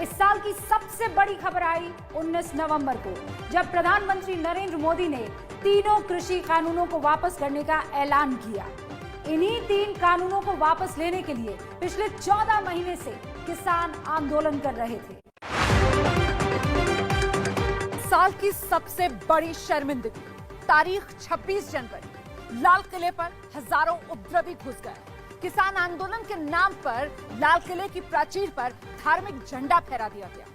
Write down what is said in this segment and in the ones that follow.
इस साल की सबसे बड़ी खबर आई 19 नवंबर को, जब प्रधानमंत्री नरेंद्र मोदी ने तीनों कृषि कानूनों को वापस करने का ऐलान किया। इन्हीं 3 कानूनों को वापस लेने के लिए पिछले 14 महीने से किसान आंदोलन कर रहे थे। साल की सबसे बड़ी शर्मिंदगी, तारीख 26 जनवरी, लाल किले पर हजारों उपद्रवी घुस गए। किसान आंदोलन के नाम पर लाल किले की प्राचीर पर धार्मिक झंडा फहरा दिया गया।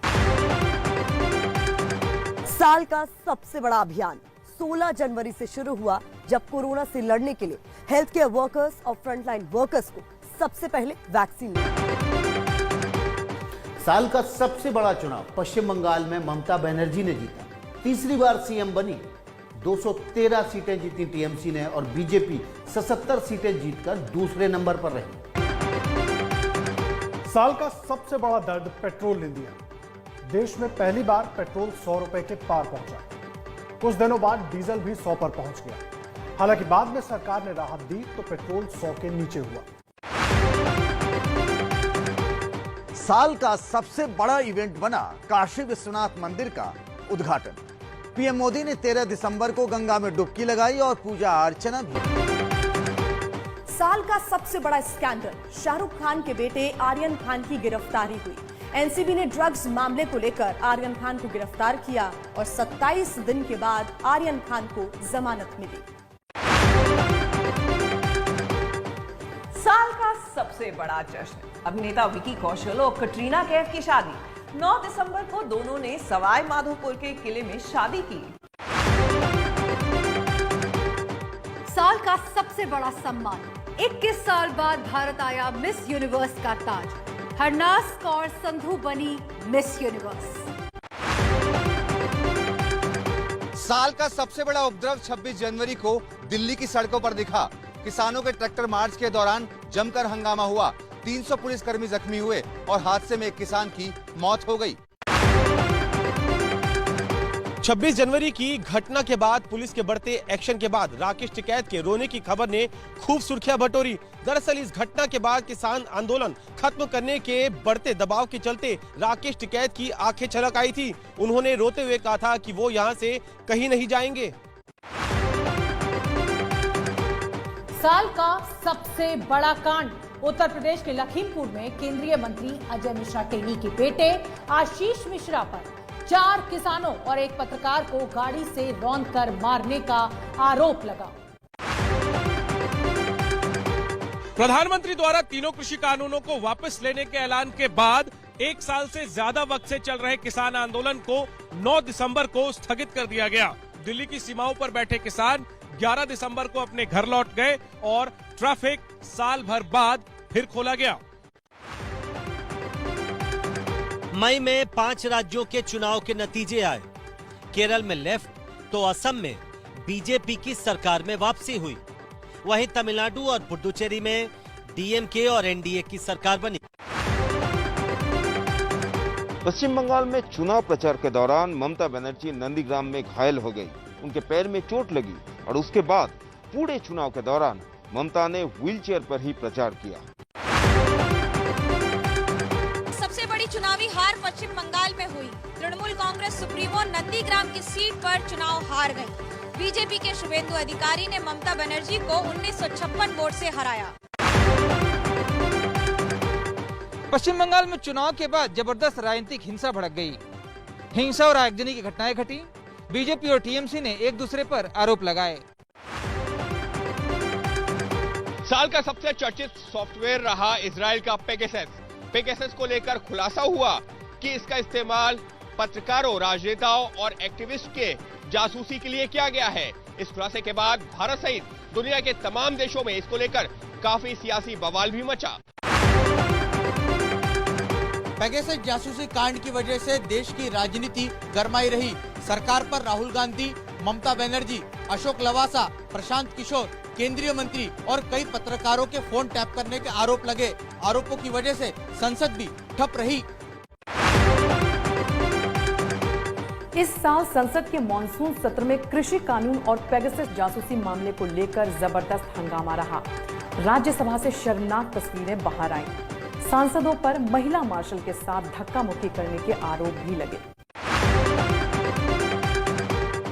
साल का सबसे बड़ा अभियान 16 जनवरी से शुरू हुआ, जब कोरोना से लड़ने के लिए हेल्थ केयर वर्कर्स और फ्रंटलाइन वर्कर्स को सबसे पहले वैक्सीन मिली। साल का सबसे बड़ा चुनाव पश्चिम बंगाल में ममता बनर्जी ने जीता, तीसरी बार सीएम बनी। 213 सीटें जीती टीएमसी ने और बीजेपी 77 सीटें जीतकर दूसरे नंबर पर रही। साल का सबसे बड़ा दर्द पेट्रोल ने दिया। देश में पहली बार पेट्रोल 100 रुपए के पार पहुंचा। कुछ दिनों बाद डीजल भी 100 पर पहुंच गया। हालांकि बाद में सरकार ने राहत दी तो पेट्रोल 100 के नीचे हुआ। साल का सबसे बड़ा इवेंट बना काशी विश्वनाथ मंदिर का उद्घाटन। पीएम मोदी ने 13 दिसंबर को गंगा में डुबकी लगाई और पूजा अर्चना भी। साल का सबसे बड़ा स्कैंडल, शाहरुख खान के बेटे आर्यन खान की गिरफ्तारी हुई। एनसीबी ने ड्रग्स मामले को लेकर आर्यन खान को गिरफ्तार किया और 27 दिन के बाद आर्यन खान को जमानत मिली। साल का सबसे बड़ा जश्न, अभिनेता विकी कौशल और कटरीना कैफ की शादी। 9 दिसंबर को दोनों ने सवाई माधोपुर के किले में शादी की। साल का सबसे बड़ा सम्मान, 21 साल बाद भारत आया मिस यूनिवर्स का ताज। हरनाज कौर संधू बनी मिस यूनिवर्स। साल का सबसे बड़ा उपद्रव 26 जनवरी को दिल्ली की सड़कों पर दिखा। किसानों के ट्रैक्टर मार्च के दौरान जमकर हंगामा हुआ। 300 पुलिसकर्मी जख्मी हुए और हादसे में एक किसान की मौत हो गई। 26 जनवरी की घटना के बाद पुलिस के बढ़ते एक्शन के बाद राकेश टिकैत के रोने की खबर ने खूब सुर्खियां बटोरी। दरअसल इस घटना के बाद किसान आंदोलन खत्म करने के बढ़ते दबाव के चलते राकेश टिकैत की आंखें छलक आई थी। उन्होंने रोते हुए कहा था कि वो यहां से कहीं नहीं जाएंगे। साल का सबसे बड़ा कांड, उत्तर प्रदेश के लखीमपुर में केंद्रीय मंत्री अजय मिश्रा टेनी के बेटे आशीष मिश्रा पर 4 किसानों और एक पत्रकार को गाड़ी से रौंदकर मारने का आरोप लगा। प्रधानमंत्री द्वारा तीनों कृषि कानूनों को वापस लेने के ऐलान के बाद 1 साल से ज्यादा वक्त से चल रहे किसान आंदोलन को 9 दिसंबर को स्थगित कर दिया गया। दिल्ली की सीमाओं पर बैठे किसान 11 दिसंबर को अपने घर लौट गए और ट्रैफिक साल भर बाद फिर खोला गया। मई में 5 राज्यों के चुनाव के नतीजे आए। केरल में लेफ्ट तो असम में बीजेपी की सरकार में वापसी हुई। वहीं तमिलनाडु और पुडुचेरी में डीएमके और एनडीए की सरकार बनी। पश्चिम बंगाल में चुनाव प्रचार के दौरान ममता बनर्जी नंदीग्राम में घायल हो गई। उनके पैर में चोट लगी और उसके बाद पूरे चुनाव के दौरान ममता ने व्हीलचेयर पर ही प्रचार किया। सबसे बड़ी चुनावी हार पश्चिम बंगाल में हुई। तृणमूल कांग्रेस सुप्रीमो नंदीग्राम की सीट पर चुनाव हार गई। बीजेपी के शुभेंदु अधिकारी ने ममता बनर्जी को 1956 वोट से हराया। पश्चिम बंगाल में चुनाव के बाद जबरदस्त राजनीतिक हिंसा भड़क गई। हिंसा और आगजनी की घटनाएं घटी। बीजेपी और टीएमसी ने एक दूसरे पर आरोप लगाए। साल का सबसे चर्चित सॉफ्टवेयर रहा इजराइल का पेगासस। पेगासस को लेकर खुलासा हुआ कि इसका इस्तेमाल पत्रकारों, राजनेताओं और एक्टिविस्ट के जासूसी के लिए किया गया है। इस खुलासे के बाद भारत सहित दुनिया के तमाम देशों में इसको लेकर काफी सियासी बवाल भी मचा। पेगासस जासूसी कांड की वजह से देश की राजनीति गरमाई रही। सरकार पर राहुल गांधी, ममता बनर्जी, अशोक लवासा, प्रशांत किशोर, केंद्रीय मंत्री और कई पत्रकारों के फोन टैप करने के आरोप लगे। आरोपों की वजह से संसद भी ठप रही। इस साल संसद के मॉनसून सत्र में कृषि कानून और पेगासस जासूसी मामले को लेकर जबरदस्त हंगामा रहा। राज्यसभा से शर्मनाक तस्वीरें बाहर आईं। सांसदों पर महिला मार्शल के साथ धक्का मुक्की करने के आरोप भी लगे।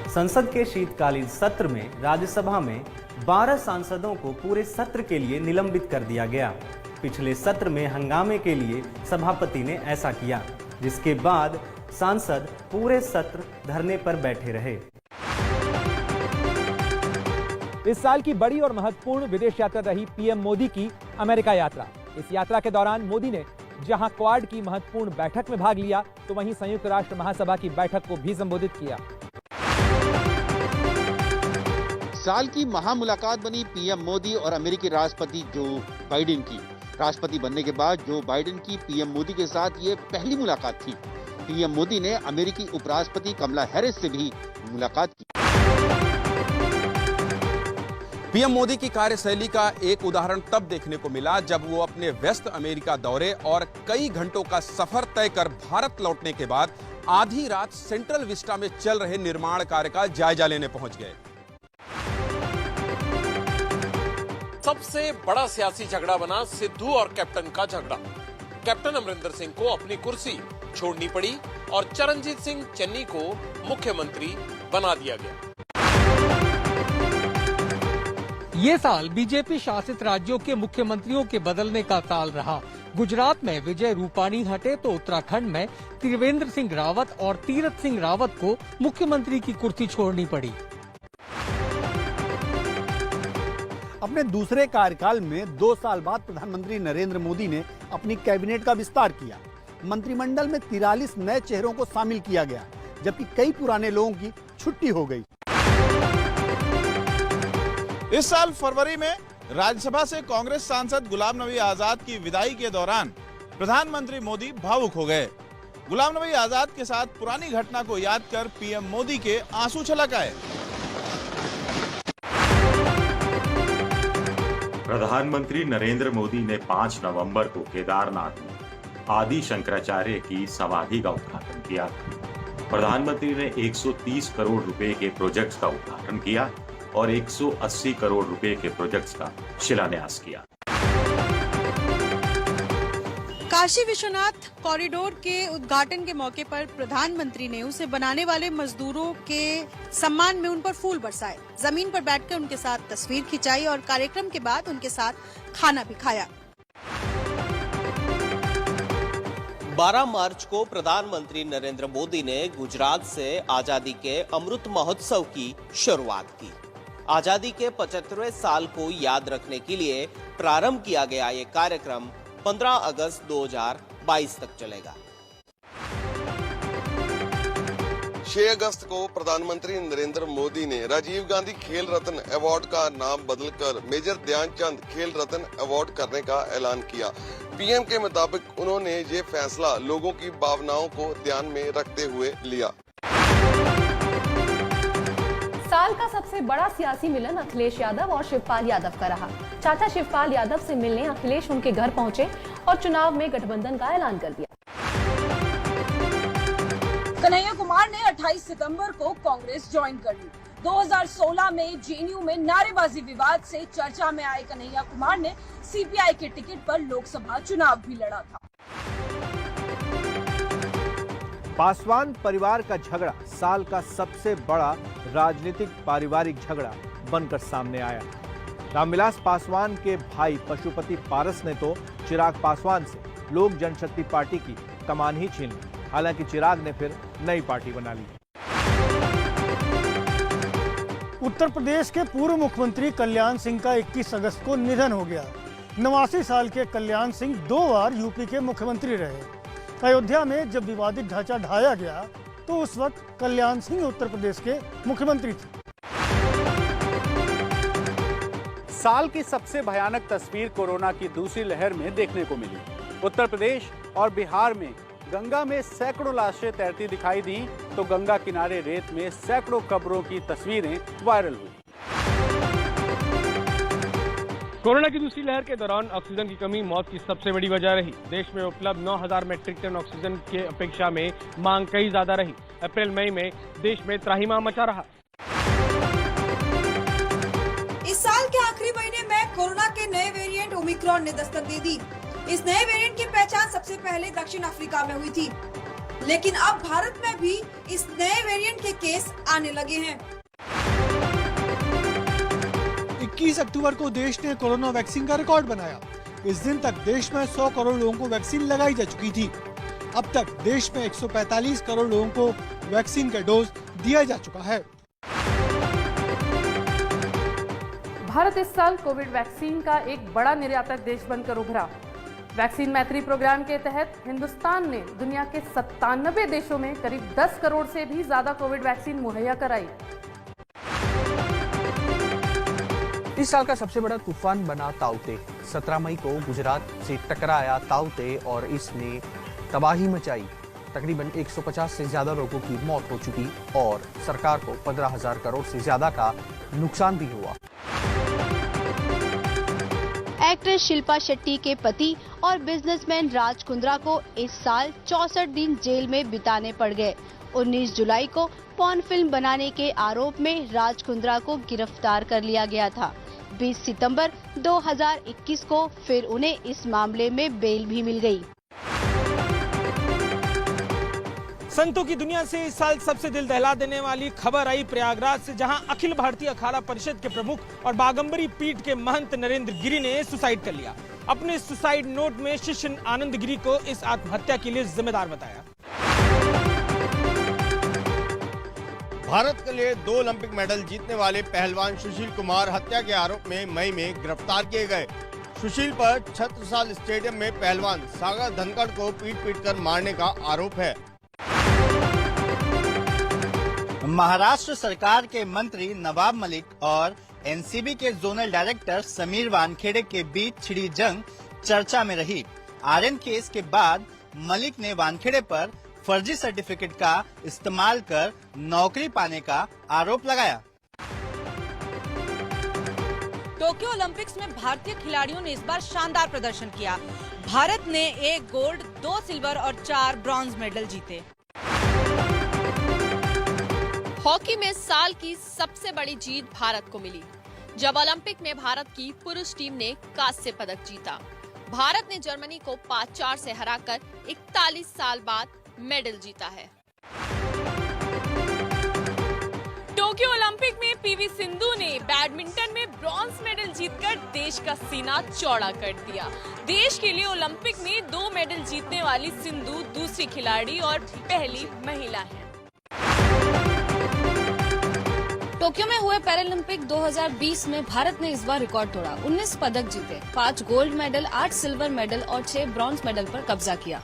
संसद के शीतकालीन सत्र में राज्यसभा में 12 सांसदों को पूरे सत्र के लिए निलंबित कर दिया गया। पिछले सत्र में हंगामे के लिए सभापति ने ऐसा किया, जिसके बाद सांसद पूरे सत्र धरने पर बैठे रहे। इस साल की बड़ी और महत्वपूर्ण विदेश यात्रा रही पीएम मोदी की अमेरिका यात्रा। इस यात्रा के दौरान मोदी ने जहां क्वाड की महत्वपूर्ण बैठक में भाग लिया, तो वहीं संयुक्त राष्ट्र महासभा की बैठक को भी संबोधित किया। साल की महामुलाकात बनी पीएम मोदी और अमेरिकी राष्ट्रपति जो बाइडेन की। राष्ट्रपति बनने के बाद जो बाइडेन की पीएम मोदी के साथ ये पहली मुलाकात थी। पीएम मोदी ने अमेरिकी उपराष्ट्रपति कमला हैरिस से भी मुलाकात की। पीएम मोदी की कार्यशैली का एक उदाहरण तब देखने को मिला जब वो अपने व्यस्त अमेरिका दौरे और कई घंटों का सफर तय कर भारत लौटने के बाद आधी रात सेंट्रल विस्टा में चल रहे निर्माण कार्य का जायजा लेने पहुंच गए। सबसे बड़ा सियासी झगड़ा बना सिद्धू और कैप्टन का झगड़ा। कैप्टन अमरिंदर सिंह को अपनी कुर्सी छोड़नी पड़ी और चरणजीत सिंह चन्नी को मुख्यमंत्री बना दिया गया। ये साल बीजेपी शासित राज्यों के मुख्यमंत्रियों के बदलने का साल रहा। गुजरात में विजय रूपाणी हटे तो उत्तराखंड में त्रिवेंद्र सिंह रावत और तीरथ सिंह रावत को मुख्यमंत्री की कुर्सी छोड़नी पड़ी। अपने दूसरे कार्यकाल में 2 साल बाद प्रधानमंत्री नरेंद्र मोदी ने अपनी कैबिनेट का विस्तार किया। मंत्रिमंडल में 43 नए चेहरों को शामिल किया गया, जबकि कई पुराने लोगों की छुट्टी हो गई। इस साल फरवरी में राज्यसभा से कांग्रेस सांसद गुलाम नबी आजाद की विदाई के दौरान प्रधानमंत्री मोदी भावुक हो गए। गुलाम नबी आजाद के साथ पुरानी घटना को याद कर पीएम मोदी के आंसू छलक आए। प्रधानमंत्री नरेंद्र मोदी ने 5 नवंबर को केदारनाथ में आदि शंकराचार्य की समाधि का उद्घाटन किया। प्रधानमंत्री ने 130 करोड़ रुपए के प्रोजेक्ट्स का उद्घाटन किया और 180 करोड़ रुपए के प्रोजेक्ट्स का शिलान्यास किया। काशी विश्वनाथ कॉरिडोर के उद्घाटन के मौके पर प्रधानमंत्री ने उसे बनाने वाले मजदूरों के सम्मान में उन पर फूल बरसाए, जमीन पर बैठकर उनके साथ तस्वीर खिंचाई और कार्यक्रम के बाद उनके साथ खाना भी खाया। 12 मार्च को प्रधानमंत्री नरेंद्र मोदी ने गुजरात से आजादी के अमृत महोत्सव की शुरुआत की। आजादी के 75वें साल को याद रखने के लिए प्रारंभ किया गया ये कार्यक्रम 15 अगस्त 2022 तक चलेगा। 6 अगस्त को प्रधानमंत्री नरेंद्र मोदी ने राजीव गांधी खेल रत्न अवार्ड का नाम बदलकर मेजर ध्यानचंद खेल रत्न अवार्ड करने का ऐलान किया। पीएम के मुताबिक उन्होंने ये फैसला लोगों की भावनाओं को ध्यान में रखते हुए लिया। साल का सबसे बड़ा सियासी मिलन अखिलेश यादव और शिवपाल यादव का रहा। चाचा शिवपाल यादव से मिलने अखिलेश उनके घर पहुंचे और चुनाव में गठबंधन का ऐलान कर दिया। कन्हैया कुमार ने 28 सितंबर को कांग्रेस ज्वाइन कर ली। 2016 में जेएनयू में नारेबाजी विवाद से चर्चा में आए कन्हैया कुमार ने सीपीआई के टिकट पर लोकसभा चुनाव भी लड़ा था। पासवान परिवार का झगड़ा साल का सबसे बड़ा राजनीतिक पारिवारिक झगड़ा बनकर सामने आया। रामविलास पासवान के भाई पशुपति पारस ने तो चिराग पासवान से लोक जनशक्ति पार्टी की कमान ही छीन ली। हालांकि चिराग ने फिर नई पार्टी बना ली। उत्तर प्रदेश के पूर्व मुख्यमंत्री कल्याण सिंह का 21 अगस्त को निधन हो गया। 89 साल के कल्याण सिंह 2 बार यूपी के मुख्यमंत्री रहे। अयोध्या में जब विवादित ढांचा ढाया गया तो उस वक्त कल्याण सिंह उत्तर प्रदेश के मुख्यमंत्री थे। साल की सबसे भयानक तस्वीर कोरोना की दूसरी लहर में देखने को मिली। उत्तर प्रदेश और बिहार में गंगा में सैकड़ों लाशें तैरती दिखाई दी तो गंगा किनारे रेत में सैकड़ों कब्रों की तस्वीरें वायरल हुई। कोरोना की दूसरी लहर के दौरान ऑक्सीजन की कमी मौत की सबसे बड़ी वजह रही। देश में उपलब्ध 9000 मैट्रिक टन ऑक्सीजन के अपेक्षा में मांग कई ज्यादा रही। अप्रैल मई में देश में त्राहिमाम मचा रहा। इस साल के आखिरी महीने में कोरोना के नए वेरिएंट ओमिक्रॉन ने दस्तक दे दी। इस नए वेरिएंट की पहचान सबसे पहले दक्षिण अफ्रीका में हुई थी, लेकिन अब भारत में भी इस नए वेरिएंट के केस आने लगे हैं। 21 अक्टूबर को देश ने कोरोना वैक्सीन का रिकॉर्ड बनाया। इस दिन तक देश में 100 करोड़ लोगों को वैक्सीन लगाई जा चुकी थी। अब तक देश में 145 करोड़ लोगों को वैक्सीन का डोज दिया जा चुका है। भारत इस साल कोविड वैक्सीन का एक बड़ा निर्यातक देश बनकर उभरा। वैक्सीन मैत्री प्रोग्राम के तहत हिंदुस्तान ने दुनिया के 97 देशों में करीब 10 करोड़ से भी ज्यादा कोविड वैक्सीन मुहैया कराई। इस साल का सबसे बड़ा तूफान बना ताउते। 17 मई को गुजरात से टकराया ताउते और इसने तबाही मचाई। तकरीबन 150 से ज्यादा लोगों की मौत हो चुकी और सरकार को 15,000 करोड़ से ज्यादा का नुकसान भी हुआ। एक्ट्रेस शिल्पा शेट्टी के पति और बिजनेसमैन राज कुंद्रा को इस साल 64 दिन जेल में बिताने पड़ गए। 19 जुलाई को पॉर्न फिल्म बनाने के आरोप में राज कुंद्रा को गिरफ्तार कर लिया गया था। 20 सितंबर 2021 को फिर उन्हें इस मामले में बेल भी मिल गई। संतों की दुनिया से इस साल सबसे दिल दहला देने वाली खबर आई प्रयागराज से, जहां अखिल भारतीय अखाड़ा परिषद के प्रमुख और बागंबरी पीठ के महंत नरेंद्र गिरी ने सुसाइड कर लिया। अपने सुसाइड नोट में शिष्य आनंद गिरी को इस आत्महत्या के लिए जिम्मेदार बताया। भारत के लिए 2 ओलंपिक मेडल जीतने वाले पहलवान सुशील कुमार हत्या के आरोप में मई में गिरफ्तार किए गए। सुशील पर छत्रसाल स्टेडियम में पहलवान सागर धनखड़ को पीट कर मारने का आरोप है। महाराष्ट्र सरकार के मंत्री नवाब मलिक और एनसीबी के जोनल डायरेक्टर समीर वानखेड़े के बीच छिड़ी जंग चर्चा में रही। आर्यन केस के बाद मलिक ने वानखेड़े पर फर्जी सर्टिफिकेट का इस्तेमाल कर नौकरी पाने का आरोप लगाया। टोक्यो ओलंपिक्स में भारतीय खिलाड़ियों ने इस बार शानदार प्रदर्शन किया। भारत ने 1 गोल्ड, 2 सिल्वर और 4 ब्रॉन्ज मेडल जीते। हॉकी में साल की सबसे बड़ी जीत भारत को मिली, जब ओलंपिक में भारत की पुरुष टीम ने कांस्य पदक जीता। भारत ने जर्मनी को 5-4 से हराकर 41 साल बाद मेडल जीता है। टोक्यो ओलंपिक में पीवी सिंधु ने बैडमिंटन में ब्रॉन्ज मेडल जीतकर देश का सीना चौड़ा कर दिया। देश के लिए ओलंपिक में 2 मेडल जीतने वाली सिंधु दूसरी खिलाड़ी और पहली महिला है। टोक्यो में हुए पैरालंपिक 2020 में भारत ने इस बार रिकॉर्ड तोड़ा। 19 पदक जीते, 5 गोल्ड मेडल, 8 सिल्वर मेडल और 6 ब्रॉन्ज मेडल पर कब्जा किया।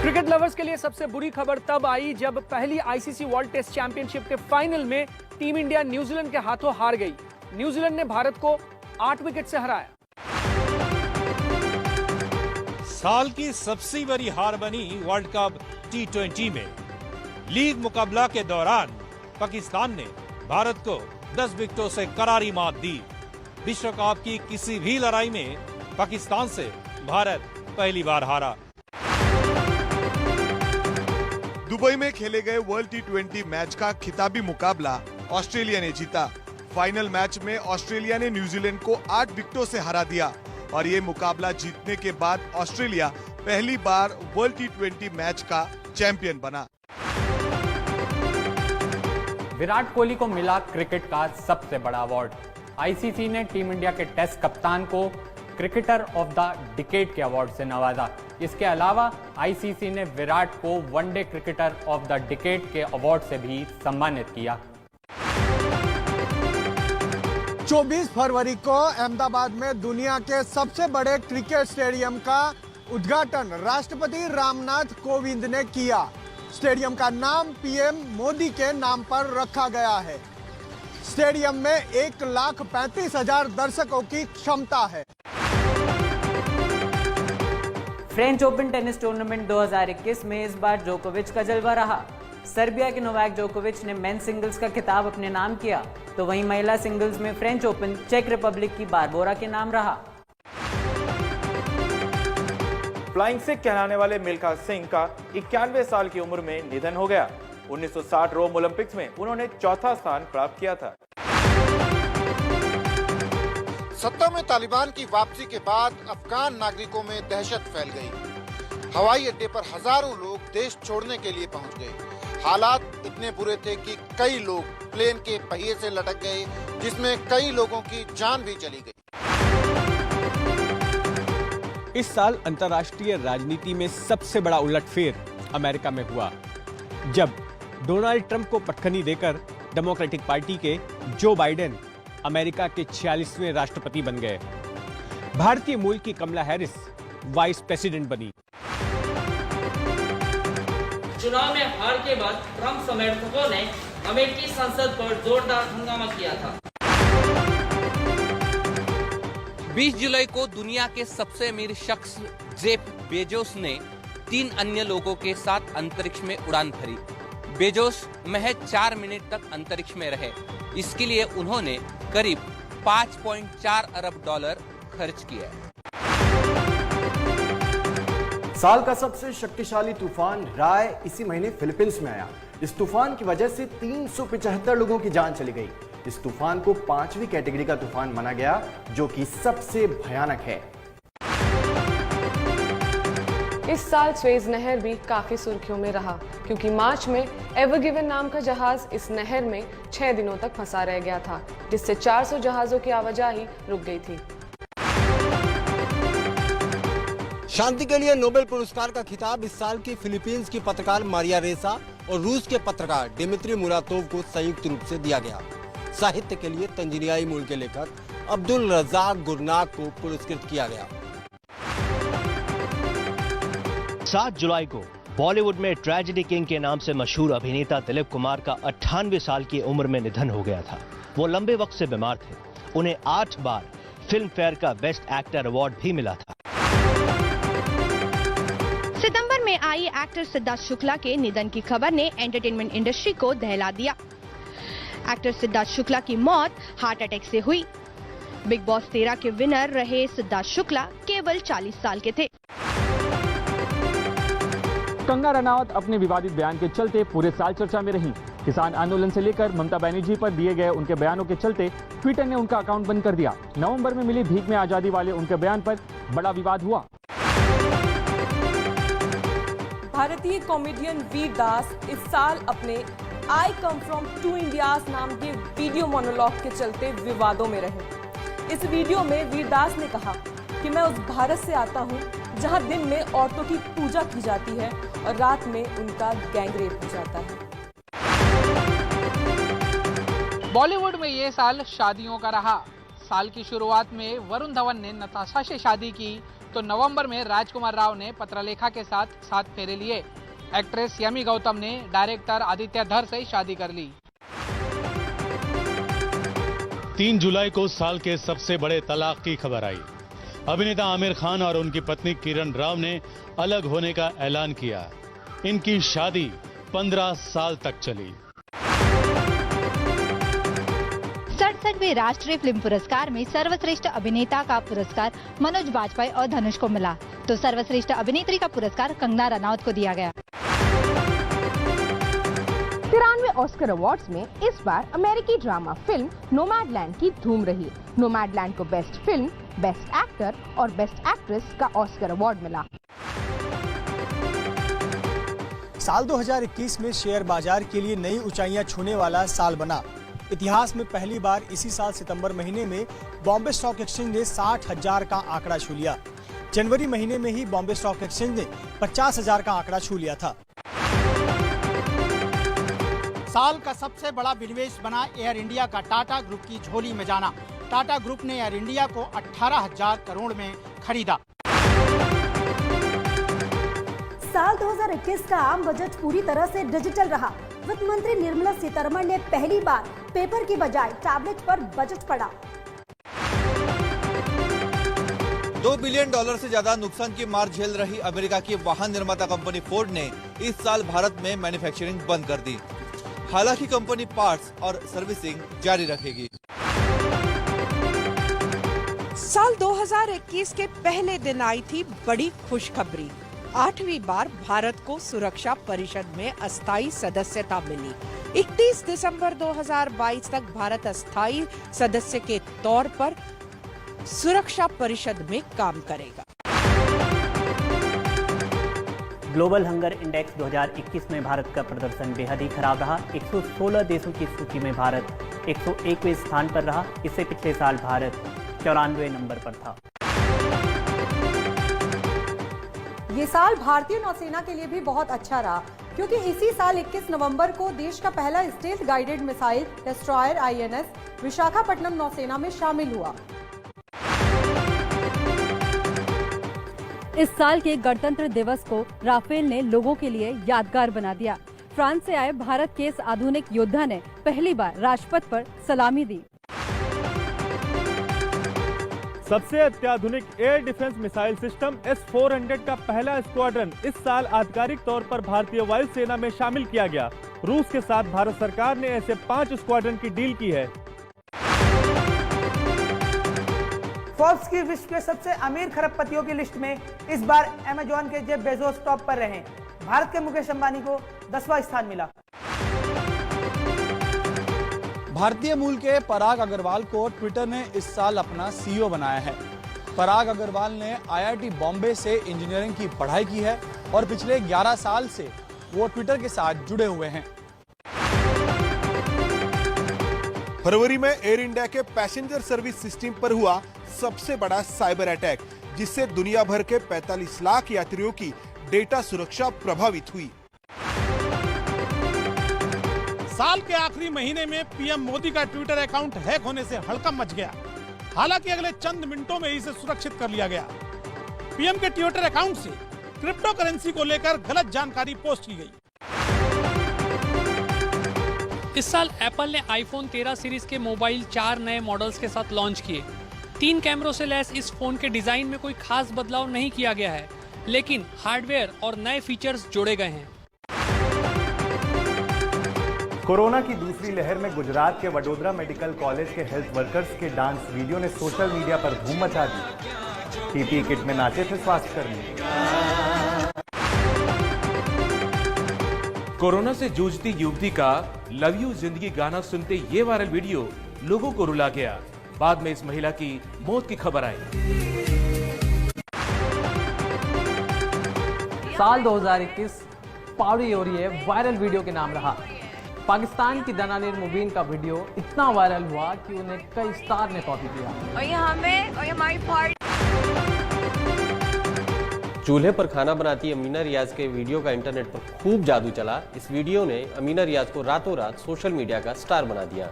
क्रिकेट लवर्स के लिए सबसे बुरी खबर तब आई जब पहली आईसीसी वर्ल्ड टेस्ट चैंपियनशिप के फाइनल में टीम इंडिया न्यूजीलैंड के हाथों हार गई। न्यूजीलैंड ने भारत को 8 विकेट से हराया। साल की सबसे बड़ी हार बनी वर्ल्ड कप T20 में। लीग मुकाबला के दौरान पाकिस्तान ने भारत को 10 विकेटों से करारी मात दी। विश्व कप की किसी भी लड़ाई में पाकिस्तान से भारत पहली बार हारा। दुबई में खेले गए वर्ल्ड T20 मैच का खिताबी मुकाबला ऑस्ट्रेलिया ने जीता। फाइनल मैच में ऑस्ट्रेलिया ने न्यूजीलैंड को 8 विकेटों से हरा दिया और ये मुकाबला जीतने के बाद ऑस्ट्रेलिया पहली बार वर्ल्ड T20 मैच का चैंपियन बना। विराट कोहली को मिला क्रिकेट का सबसे बड़ा अवार्ड। आईसीसी ने टीम इंडिया के टेस्ट कप्तान को क्रिकेटर ऑफ द डिकेड के अवार्ड से नवाजा। इसके अलावा आईसीसी ने विराट को one day cricketer of the decade के अवार्ड से भी सम्मानित किया। 24 फरवरी को अहमदाबाद में दुनिया के सबसे बड़े क्रिकेट स्टेडियम का उद्घाटन राष्ट्रपति रामनाथ कोविंद ने किया। स्टेडियम का नाम पीएम मोदी के नाम पर रखा गया है। स्टेडियम में 1,35,000 दर्शकों की क्षमता है। फ्रेंच ओपन टेनिस टूर्नामेंट 2021 में इस बार जोकोविच का जलवा रहा। सर्बिया के नोवाक जोकोविच ने मेंस सिंगल्स का खिताब अपने नाम किया, तो वहीं महिला सिंगल्स में फ्रेंच ओपन चेक रिपब्लिक की बारबोरा के नाम रहा। फ्लाइंग सिख कहलाने वाले मिल्खा सिंह का 91 साल की उम्र में निधन हो गया। 1960 रोम ओलंपिक्स में उन्होंने चौथा स्थान प्राप्त किया था। सत्ता में तालिबान की वापसी के बाद अफगान नागरिकों में दहशत फैल गई। हवाई अड्डे पर हजारों लोग देश छोड़ने के लिए पहुंच गए। हालात इतने बुरे थे कि कई लोग प्लेन के पहिए से लटक गए, जिसमें कई लोगों की जान भी चली गई। इस साल अंतर्राष्ट्रीय राजनीति में सबसे बड़ा उलटफेर अमेरिका में हुआ, जब डोनाल्ड ट्रंप को पटखनी देकर डेमोक्रेटिक पार्टी के जो बाइडेन अमेरिका के 46वें राष्ट्रपति बन गए। भारतीय मूल की कमला हैरिस वाइस प्रेसिडेंट बनी। चुनाव में हार के बाद ट्रंप समर्थकों ने अमेरिकी संसद पर जोरदार हंगामा किया था। 20 जुलाई को दुनिया के सबसे अमीर शख्स जेफ बेजोस ने 3 अन्य लोगों के साथ अंतरिक्ष में उड़ान भरी। बेजोस महज 4 मिनट तक अंतरिक्ष में रहे। इसके लिए उन्होंने करीब 5.4 अरब डॉलर खर्च किया। साल का सबसे शक्तिशाली तूफान राय इसी महीने फिलीपींस में आया। इस तूफान की वजह से 375 लोगों की जान चली गई। इस तूफान को 5वीं कैटेगरी का तूफान माना गया, जो कि सबसे भयानक है। इस साल स्वेज नहर भी काफी सुर्खियों में रहा, क्योंकि मार्च में एवर गिवन नाम का जहाज इस नहर में 6 दिनों तक फंसा रह गया था, जिससे 400 जहाजों की आवाजाही रुक गई थी। शांति के लिए नोबेल पुरस्कार का खिताब इस साल की फिलीपींस की पत्रकार मारिया रेसा और रूस के पत्रकार डिमित्री मुरातोव को संयुक्त रूप से दिया गया। साहित्य के लिए तंजीनियाई मूल के लेखक अब्दुल रज़ाक गुरनाक को पुरस्कृत किया गया। 7 जुलाई को बॉलीवुड में ट्रेजेडी किंग के नाम से मशहूर अभिनेता दिलीप कुमार का 98 साल की उम्र में निधन हो गया था। वो लंबे वक्त से बीमार थे। उन्हें 8 बार फिल्म फेयर का बेस्ट एक्टर अवार्ड भी मिला था। सितंबर में आई एक्टर सिद्धार्थ शुक्ला के निधन की खबर ने एंटरटेनमेंट इंडस्ट्री को दहला दिया। एक्टर सिद्धार्थ शुक्ला की मौत हार्ट अटैक से हुई। बिग बॉस 13 के विनर रहे सिद्धार्थ शुक्ला केवल 40 साल के थे। कंगना रनौत अपने विवादित बयान के चलते पूरे साल चर्चा में रही। किसान आंदोलन से लेकर ममता बनर्जी पर दिए गए उनके बयानों के चलते ट्विटर ने उनका अकाउंट बंद कर दिया। नवंबर में मिली भीख में आजादी वाले उनके बयान पर बड़ा विवाद हुआ। भारतीय कॉमेडियन वीर दास इस साल अपने आई कम फ्रॉम टू इंडियाज नाम के वीडियो मोनोलॉग के चलते विवादों में रहे। इस वीडियो में वीर दास ने कहा कि मैं उस भारत से आता हूं जहां दिन में औरतों की पूजा की जाती है और रात में उनका गैंगरेप हो जाता है। बॉलीवुड में ये साल शादियों का रहा। साल की शुरुआत में वरुण धवन ने नताशा से शादी की, तो नवंबर में राजकुमार राव ने पत्रलेखा के साथ 7 फेरे लिए। एक्ट्रेस यमी गौतम ने डायरेक्टर आदित्य धर से शादी कर ली। 3 जुलाई को साल के सबसे बड़े तलाक की खबर आई। अभिनेता आमिर खान और उनकी पत्नी किरण राव ने अलग होने का ऐलान किया। इनकी शादी 15 साल तक चली। 67वें राष्ट्रीय फिल्म पुरस्कार में सर्वश्रेष्ठ अभिनेता का पुरस्कार मनोज बाजपेयी और धनुष को मिला, तो सर्वश्रेष्ठ अभिनेत्री का पुरस्कार कंगना रनौत को दिया गया। 93 ऑस्कर अवार्ड्स में इस बार अमेरिकी ड्रामा फिल्म नोमैडलैंड की धूम रही। नोमैडलैंड को बेस्ट फिल्म, बेस्ट एक्टर और बेस्ट एक्ट्रेस का ऑस्कर अवार्ड मिला। साल 2021 में शेयर बाजार के लिए नई ऊंचाइयां छूने वाला साल बना। इतिहास में पहली बार इसी साल सितंबर महीने में बॉम्बे स्टॉक एक्सचेंज ने 60,000 का आंकड़ा छू लिया। जनवरी महीने में ही बॉम्बे स्टॉक एक्सचेंज ने 50,000 का आंकड़ा छू लिया था। साल का सबसे बड़ा विनिवेश बना एयर इंडिया का टाटा ग्रुप की झोली में जाना। टाटा ग्रुप ने एयर इंडिया को 18,000 करोड़ में खरीदा। साल 2021 का आम बजट पूरी तरह से डिजिटल रहा। वित्त मंत्री निर्मला सीतारमण ने पहली बार पेपर की बजाय टैबलेट पर बजट पढ़ा। $2 बिलियन से ज्यादा नुकसान की मार झेल रही अमेरिका की वाहन निर्माता कंपनी फोर्ड ने इस साल भारत में मैन्युफैक्चरिंग बंद कर दी। हालांकि कंपनी पार्ट्स और सर्विसिंग जारी रखेगी। साल 2021 के पहले दिन आई थी बड़ी खुशखबरी। 8वीं बार भारत को सुरक्षा परिषद में अस्थायी सदस्यता मिली। 31 दिसंबर 2022 तक भारत अस्थायी सदस्य के तौर पर सुरक्षा परिषद में काम करेगा। ग्लोबल हंगर इंडेक्स 2021 में भारत का प्रदर्शन बेहद ही खराब रहा। 116 देशों की सूची में भारत 101वें स्थान पर रहा। इससे पिछले साल भारत 94 नंबर पर था। ये साल भारतीय नौसेना के लिए भी बहुत अच्छा रहा, क्योंकि इसी साल 21 नवंबर को देश का पहला stealth guided missile destroyer INS Visakhapatnam नौसेना में शामिल हुआ। इस साल के गणतंत्र दिवस को राफेल ने लोगों के लिए यादगार बना दिया। फ्रांस से आए भारत के इस आधुनिक योद्धा ने पहली बार राजपथ पर सलामी दी। सबसे अत्याधुनिक air defence missile system S-400 का पहला स्क्वाड्रन इस साल आधिकारिक तौर पर भारतीय वायुसेना में शामिल किया गया। रूस के साथ भारत सरकार ने ऐसे 5 स्क्वाड्रन की डील की है। फोर्ब्स की विश्व के सबसे अमीर खरबपतियों की लिस्ट में इस बार अमेजॉन के जेफ बेजोस टॉप पर रहे। भारत के मुकेश अंबानी को 10वां स्थान मिला। भारतीय मूल के पराग अग्रवाल को ट्विटर ने इस साल अपना CEO बनाया है। पराग अग्रवाल ने IIT बॉम्बे से इंजीनियरिंग की पढ़ाई की है और पिछले 11 साल से वो ट्विटर के साथ जुड़े हुए हैं। फरवरी में एयर इंडिया के पैसेंजर सर्विस सिस्टम पर हुआ सबसे बड़ा साइबर अटैक, जिससे दुनिया भर के 45 लाख यात्रियों की डेटा सुरक्षा प्रभावित हुई। साल के आखिरी महीने में पीएम मोदी का ट्विटर अकाउंट हैक होने से हड़कंप मच गया। हालांकि अगले चंद मिनटों में इसे सुरक्षित कर लिया गया। पीएम के ट्विटर अकाउंट से क्रिप्टो करेंसी को लेकर गलत जानकारी पोस्ट की गई। इस साल एप्पल ने iPhone 13 सीरीज के मोबाइल 4 नए मॉडल्स के साथ लॉन्च किए। 3 कैमरों से लैस इस फोन के डिजाइन में कोई खास बदलाव नहीं किया गया है, लेकिन हार्डवेयर और नए फीचर्स जोड़े गए हैं। कोरोना की दूसरी लहर में गुजरात के वडोदरा मेडिकल कॉलेज के हेल्थ वर्कर्स के डांस वीडियो ने सोशल मीडिया पर धूम मचा दी। PPE किट में नाचे थे स्वास्थ्यकर्मी। कोरोना से जूझती युवती का लव यू जिंदगी गाना सुनते ये वायरल वीडियो लोगों को रुला गया। बाद में इस महिला की मौत की खबर आई। साल 2021 पावड़ी हो रही है वायरल वीडियो के नाम रहा। पाकिस्तान की दनानिर मुबीन का वीडियो इतना वायरल हुआ कि उन्हें कई स्टार ने कॉपी किया। और ये हमें और हमारी पार्टी। चूल्हे पर खाना बनाती अमीना रियाज के वीडियो का इंटरनेट पर खूब जादू चला। इस वीडियो ने अमीना रियाज को रातों रात सोशल मीडिया का स्टार बना दिया।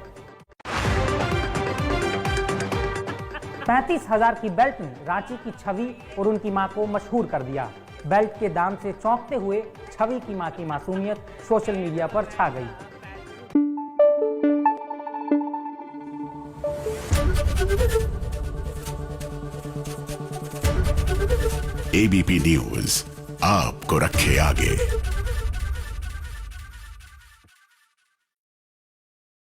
35,000 की बेल्ट ने रांची की छवि और उनकी मां को मशहूर कर दिया। बेल्ट के दाम से चौंकते हुए छवि की मां की मासूमियत सोशल मीडिया पर छा गई। ABP न्यूज आपको रखे आगे।